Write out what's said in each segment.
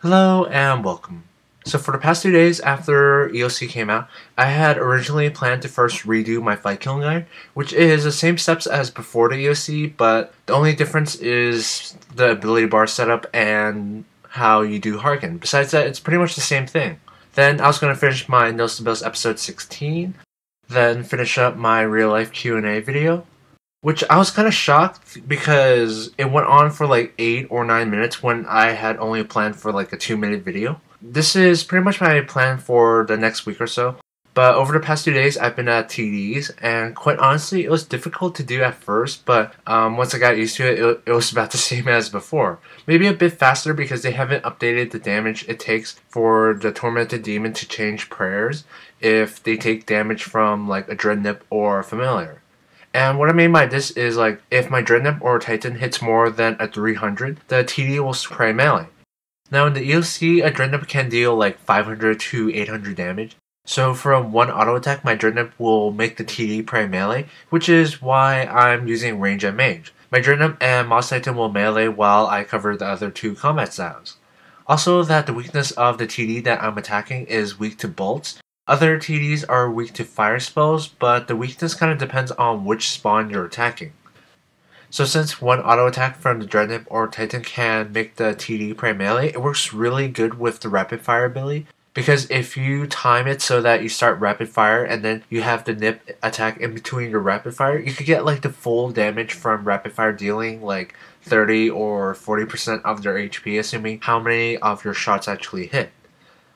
Hello and welcome. So for the past 2 days after EOC came out, I had originally planned to first redo my fight kiln guide, which is the same steps as before the EOC, but the only difference is the ability bar setup and how you do Harken. Besides that, it's pretty much the same thing. Then I was going to finish my Nills episode 16, then finish up my real life Q&A video, which I was kind of shocked because it went on for like 8 or 9 minutes when I had only planned for like a 2-minute video. This is pretty much my plan for the next week or so. But over the past 2 days, I've been at TDs, and quite honestly, it was difficult to do at first, but once I got used to it, it was about the same as before. Maybe a bit faster because they haven't updated the damage it takes for the Tormented Demon to change prayers if they take damage from like a Dreadnought or Familiar. And what I mean by this is like if my Dreadnought or Titan hits more than a 300, the TD will spray melee. Now in the EOC, a Dreadnought can deal like 500 to 800 damage. So from one auto attack, my Dreadnought will make the TD pray melee, which is why I'm using range and mage. My Dreadnought and Moss Titan will melee while I cover the other two combat styles. Also that the weakness of the TD that I'm attacking is weak to bolts. Other TDs are weak to fire spells, but the weakness kind of depends on which spawn you're attacking. So since one auto attack from the Dreadnought or Titan can make the TD pray melee, it works really good with the rapid fire ability. Because if you time it so that you start rapid fire and then you have the nip attack in between your rapid fire, you could get like the full damage from rapid fire dealing like 30 or 40% of their HP, assuming how many of your shots actually hit.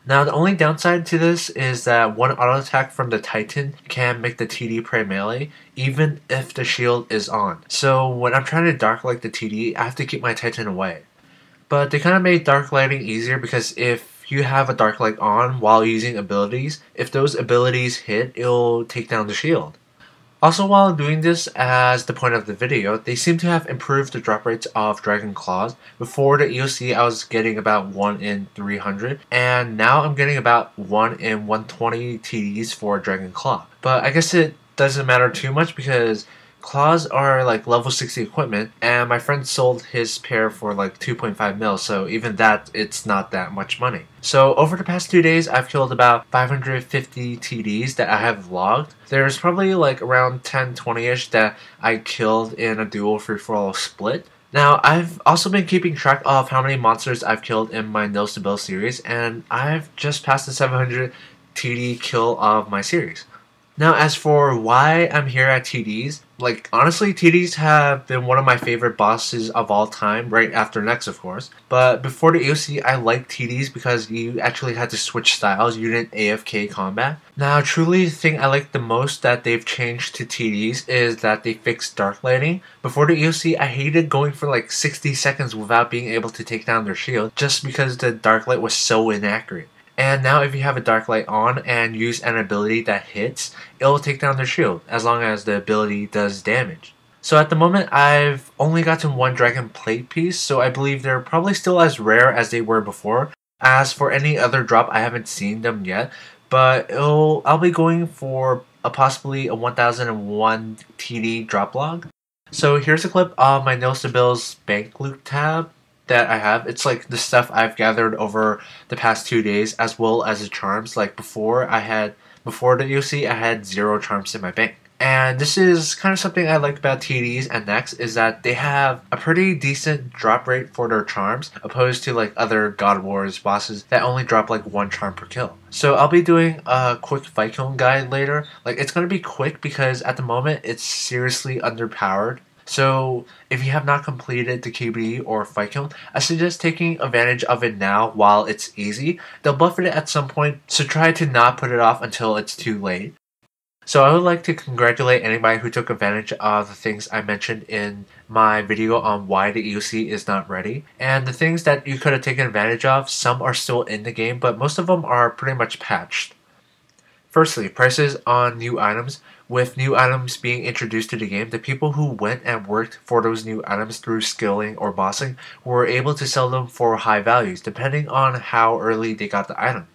Now the only downside to this is that one auto attack from the Titan can make the TD pray melee even if the shield is on. So when I'm trying to dark light the TD, I have to keep my Titan away. But they kind of made dark lighting easier because if you have a dark light on while using abilities, if those abilities hit, it'll take down the shield. Also, while doing this as the point of the video, they seem to have improved the drop rates of Dragon Claws. Before the EOC, I was getting about 1 in 300, and now I'm getting about 1 in 120 TDs for Dragon Claw. But I guess it doesn't matter too much because claws are like level 60 equipment, and my friend sold his pair for like 2.5 mil, so even that, it's not that much money. So over the past 2 days, I've killed about 550 TDs that I have logged. There's probably like around 10-20ish that I killed in a dual free-for-all split. Now, I've also been keeping track of how many monsters I've killed in my Nills to Build series, and I've just passed the 700 TD kill of my series. Now, as for why I'm here at TDs, like, honestly, TDs have been one of my favorite bosses of all time, right after Nex, of course. But before the EOC, I liked TDs because you actually had to switch styles, you didn't AFK combat. Now, truly, the thing I like the most that they've changed to TDs is that they fixed dark lighting. Before the EOC, I hated going for like 60 seconds without being able to take down their shield, just because the dark light was so inaccurate. And now if you have a dark light on and use an ability that hits, it'll take down their shield, as long as the ability does damage. So at the moment, I've only gotten one dragon plate piece, so I believe they're probably still as rare as they were before. As for any other drop, I haven't seen them yet, but I'll be going for possibly a 1001 TD drop log. So here's a clip of my Nills to Build's bank loot tab that I have. It's like the stuff I've gathered over the past 2 days, as well as the charms. Like before the EOC, I had 0 charms in my bank. And this is kind of something I like about TDs and Nex, is that they have a pretty decent drop rate for their charms, opposed to like other God Wars bosses that only drop like 1 charm per kill. So I'll be doing a quick fight kiln guide later. Like, it's going to be quick because at the moment it's seriously underpowered. So if you have not completed the KBD or fight kiln, I suggest taking advantage of it now while it's easy. They'll buff it at some point, so try to not put it off until it's too late. So I would like to congratulate anybody who took advantage of the things I mentioned in my video on why the EOC is not ready. And the things that you could have taken advantage of, some are still in the game, but most of them are pretty much patched. Firstly, prices on new items. With new items being introduced to the game, the people who went and worked for those new items through skilling or bossing were able to sell them for high values, depending on how early they got the item.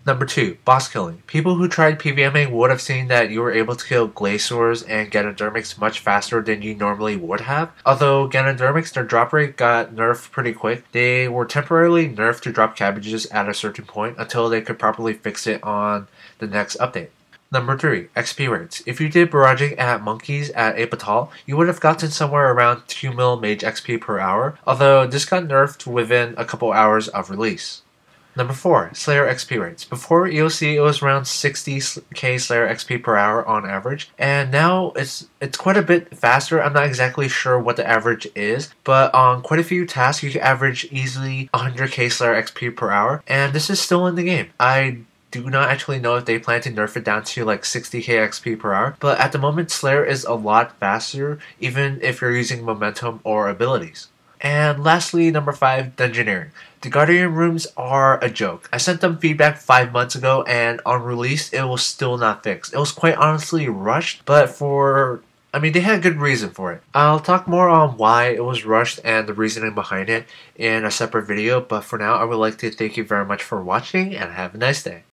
Number 2, boss killing. People who tried PVMing would have seen that you were able to kill Glaciers and Ganodermics much faster than you normally would have. Although Ganodermics, their drop rate got nerfed pretty quick, they were temporarily nerfed to drop cabbages at a certain point until they could properly fix it on the next update. Number 3, XP rates. If you did barraging at monkeys at Apatal, you would have gotten somewhere around 2 mil mage XP per hour, although this got nerfed within a couple hours of release. Number 4, Slayer XP rates. Before EOC, it was around 60k Slayer XP per hour on average, and now it's quite a bit faster. I'm not exactly sure what the average is, but on quite a few tasks, you can average easily 100k Slayer XP per hour, and this is still in the game. I do not actually know if they plan to nerf it down to like 60k XP per hour, but at the moment, Slayer is a lot faster, even if you're using momentum or abilities. And lastly, number 5, Dungeoneering. The Guardian rooms are a joke. I sent them feedback 5 months ago, and on release, it was still not fixed. It was quite honestly rushed, but they had a good reason for it. I'll talk more on why it was rushed and the reasoning behind it in a separate video, but for now, I would like to thank you very much for watching, and have a nice day.